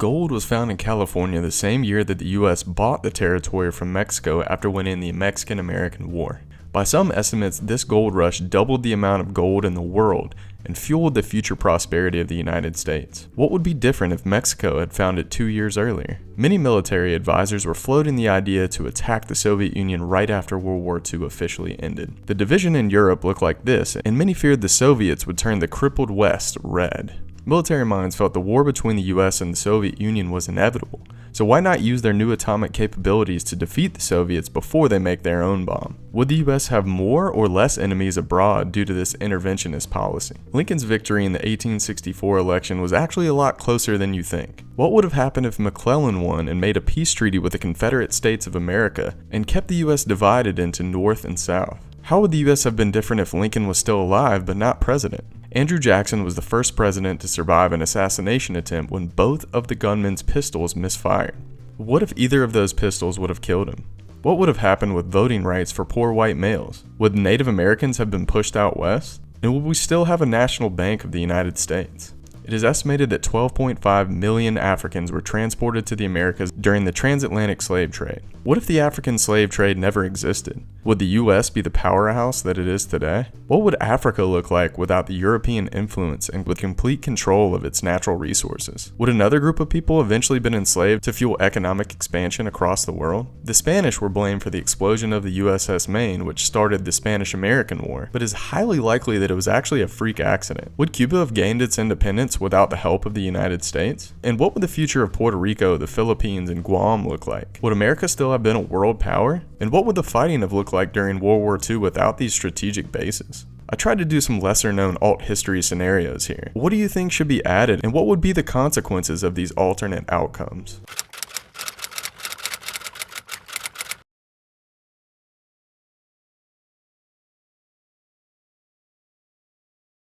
Gold was found in California the same year that the US bought the territory from Mexico after winning the Mexican-American War. By some estimates, this gold rush doubled the amount of gold in the world and fueled the future prosperity of the United States. What would be different if Mexico had found it 2 years earlier? Many military advisors were floating the idea to attack the Soviet Union right after World War II officially ended. The division in Europe looked like this, and many feared the Soviets would turn the crippled West red. Military minds felt the war between the US and the Soviet Union was inevitable, so why not use their new atomic capabilities to defeat the Soviets before they make their own bomb? Would the US have more or less enemies abroad due to this interventionist policy? Lincoln's victory in the 1864 election was actually a lot closer than you think. What would have happened if McClellan won and made a peace treaty with the Confederate States of America and kept the US divided into North and South? How would the US have been different if Lincoln was still alive but not president? Andrew Jackson was the first president to survive an assassination attempt when both of the gunman's pistols misfired. What if either of those pistols would have killed him? What would have happened with voting rights for poor white males? Would Native Americans have been pushed out west? And would we still have a national bank of the United States? It is estimated that 12.5 million Africans were transported to the Americas during the transatlantic slave trade. What if the African slave trade never existed? Would the US be the powerhouse that it is today? What would Africa look like without the European influence and with complete control of its natural resources? Would another group of people eventually been enslaved to fuel economic expansion across the world? The Spanish were blamed for the explosion of the USS Maine, which started the Spanish-American War, but it is highly likely that it was actually a freak accident. Would Cuba have gained its independence without the help of the United States? And what would the future of Puerto Rico, the Philippines, and Guam look like? Would America still have been a world power? And what would the fighting have looked like during World War II without these strategic bases? I tried to do some lesser known alt history scenarios here. What do you think should be added, and what would be the consequences of these alternate outcomes?